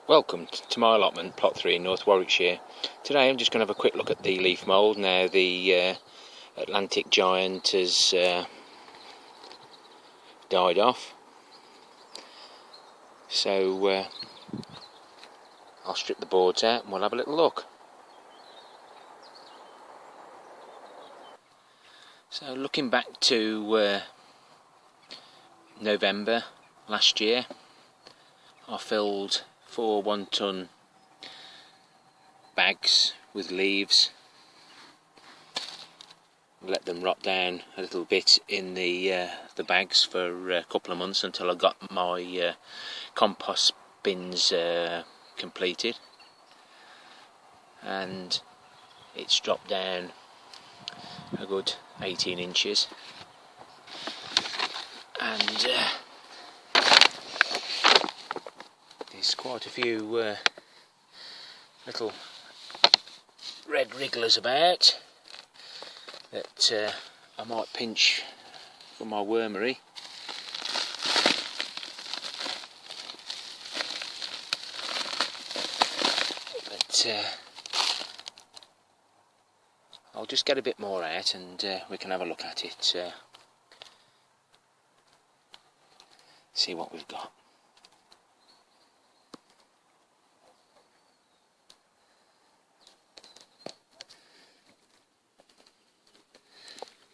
Welcome to my allotment, plot 3 in North Warwickshire. Today I'm just going to have a quick look at the leaf mould. Now the Atlantic giant has died off, so I'll strip the boards out and we'll have a little look. So looking back to November last year, I filled 4 1-ton bags with leaves, let them rot down a little bit in the bags for a couple of months until I got my compost bins completed, and it's dropped down a good 18 inches, and there's quite a few little red wrigglers about that I might pinch for my wormery. But I'll just get a bit more out and we can have a look at it, see what we've got.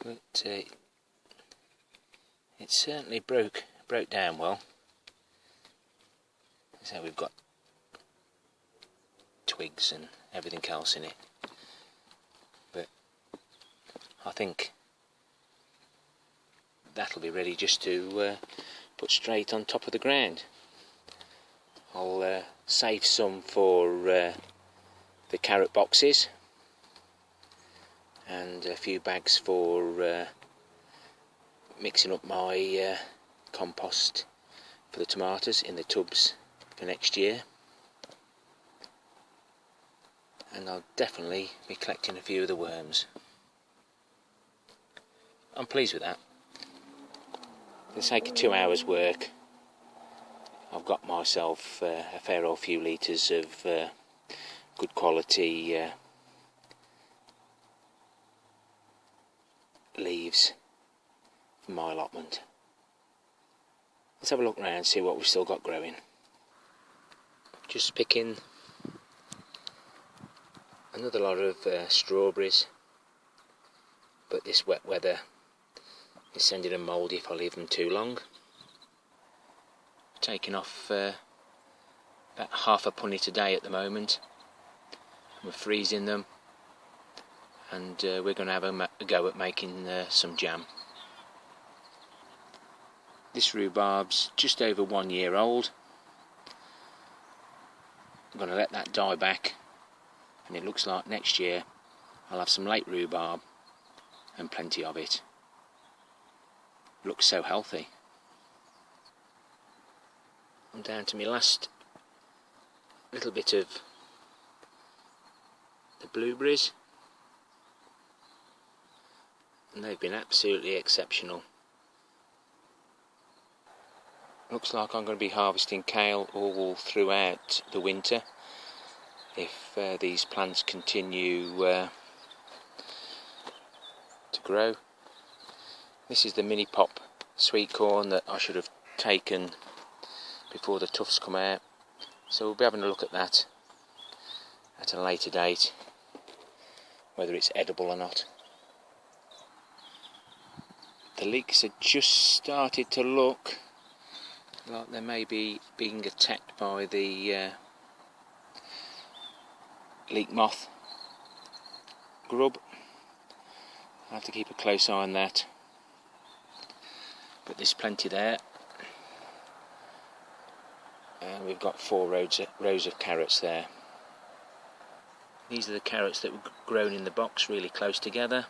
But it certainly broke down well. So we've got twigs and everything else in it, but I think that'll be ready just to put straight on top of the ground. I'll save some for the carrot boxes, and a few bags for mixing up my compost for the tomatoes in the tubs for next year. And I'll definitely be collecting a few of the worms. I'm pleased with that. For the sake of 2 hours work, I've got myself a fair old few litres of good quality leaves for my allotment. Let's have a look around and see what we've still got growing. Just picking another lot of strawberries, but this wet weather is sending them mouldy if I leave them too long. Taking off about half a punnet a day at the moment. We're freezing them, and we're going to have a go at making some jam. This rhubarb's just over 1 year old. I'm going to let that die back, and it looks like next year I'll have some late rhubarb and plenty of it. Looks so healthy. I'm down to my last little bit of the blueberries, and they've been absolutely exceptional. Looks like I'm going to be harvesting kale all throughout the winter if these plants continue to grow. This is the mini pop sweet corn that I should have taken before the tufts come out, so we'll be having a look at that at a later date, whether it's edible or not. The leeks have just started to look like they may be being attacked by the leek moth grub. I'll have to keep a close eye on that, but there's plenty there. And we've got 4 rows of carrots there. These are the carrots that were grown in the box really close together.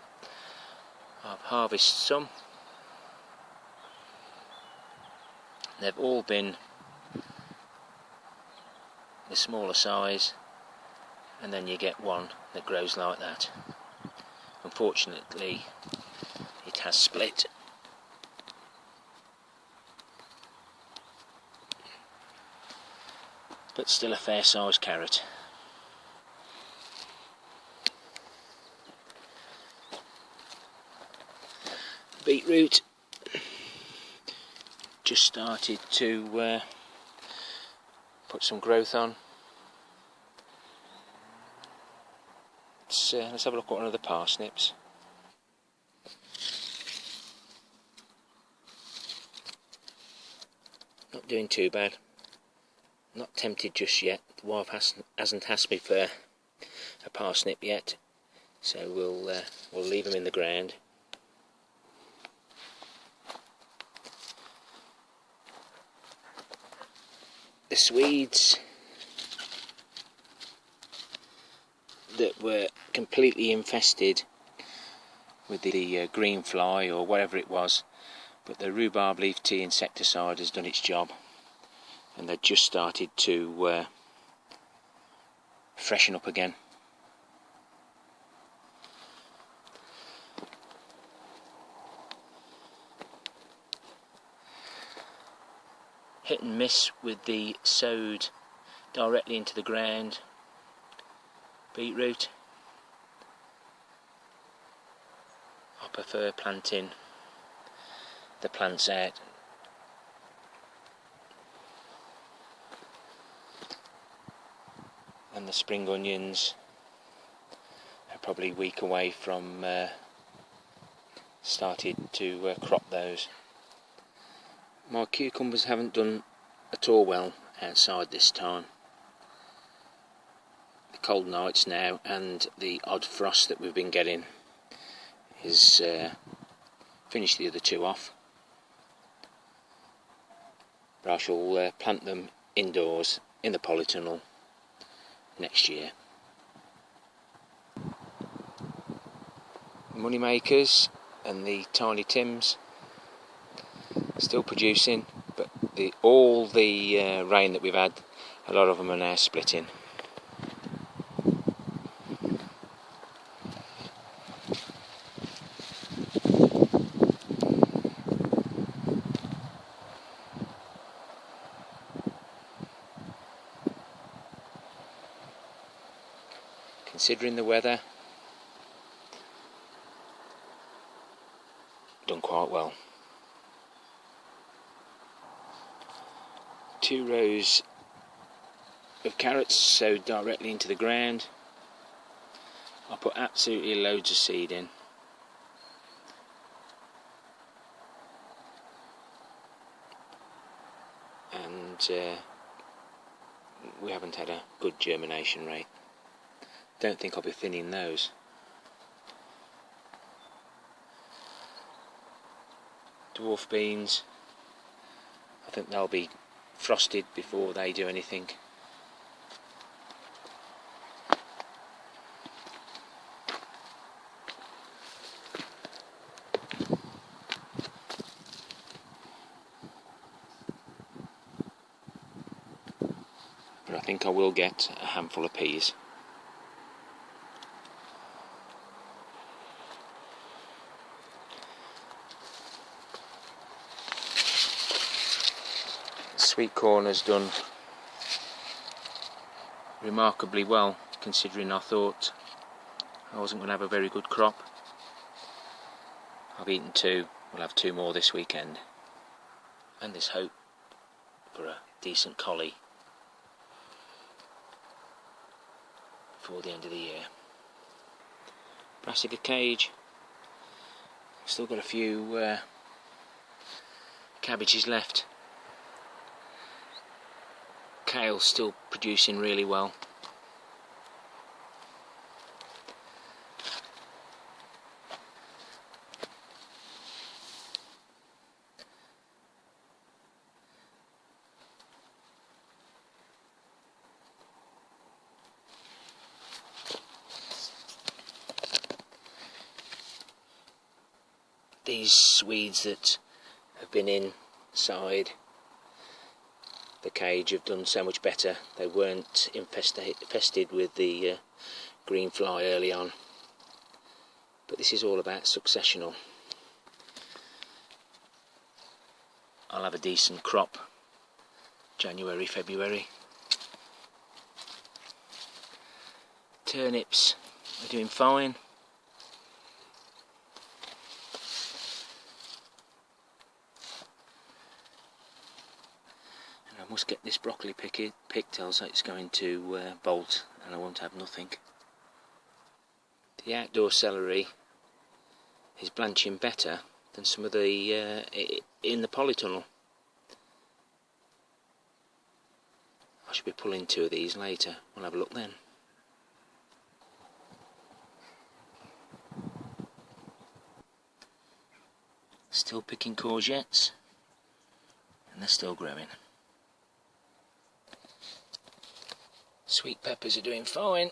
I've harvested some. They've all been the smaller size, and then you get one that grows like that. Unfortunately, it has split. but still a fair sized carrot. Beetroot just started to put some growth on. Let's have a look at one of the parsnips. Not doing too bad. Not tempted just yet. The wife hasn't asked me for a parsnip yet, so we'll leave them in the ground. The Swedes that were completely infested with the green fly or whatever it was, but the rhubarb leaf tea insecticide has done its job, and they've just started to freshen up again. Hit and miss with the sowed directly into the ground beetroot. I prefer planting the plants out. And the spring onions are probably a week away from started to crop those. My cucumbers haven't done at all well outside this time. The cold nights now and the odd frost that we've been getting is finished the other two off. But I shall plant them indoors in the polytunnel next year. Moneymakers and the Tiny Tims still producing, but all the rain that we've had, a lot of them are now splitting. Considering the weather, done quite well. 2 rows of carrots sowed directly into the ground. I put absolutely loads of seed in. And we haven't had a good germination rate. Don't think I'll be thinning those. Dwarf beans, I think they'll be frosted before they do anything. But I think I will get a handful of peas. Sweet corn has done remarkably well, considering I thought I wasn't going to have a very good crop. I've eaten 2, we'll have 2 more this weekend, and there's hope for a decent collie before the end of the year. Brassica cage, still got a few cabbages left. Kale's still producing really well. These Swedes that have been inside the cage have done so much better. They weren't infested with the green fly early on. But this is all about successional. I'll have a decent crop January, February. turnips are doing fine. And I must get this broccoli picked, else it's going to bolt and I won't have nothing. The outdoor celery is blanching better than some of the in the polytunnel. I should be pulling 2 of these later. We'll have a look then. Still picking courgettes, and they're still growing. Sweet peppers are doing fine.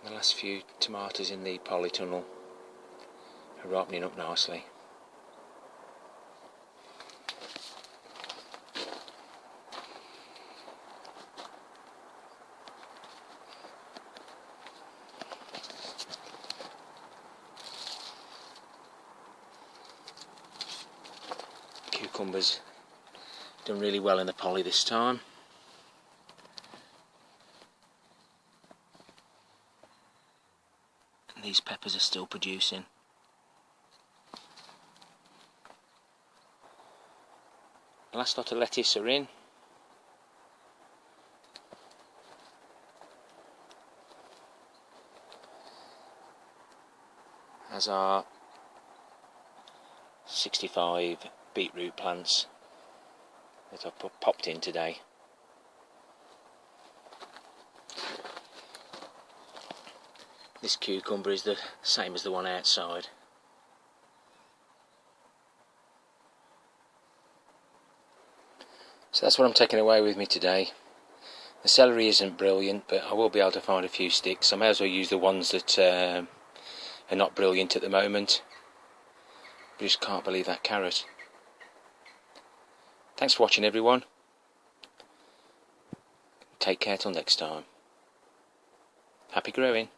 The last few tomatoes in the polytunnel are ripening up nicely. Cucumbers done really well in the poly this time. And these peppers are still producing. The last lot of lettuce are in. As are 65 beetroot plants that I've popped in today. This cucumber is the same as the one outside. So that's what I'm taking away with me today. The celery isn't brilliant, but I will be able to find a few sticks. I may as well use the ones that are not brilliant at the moment. I just can't believe that carrot. Thanks for watching, everyone. Take care till next time. Happy growing.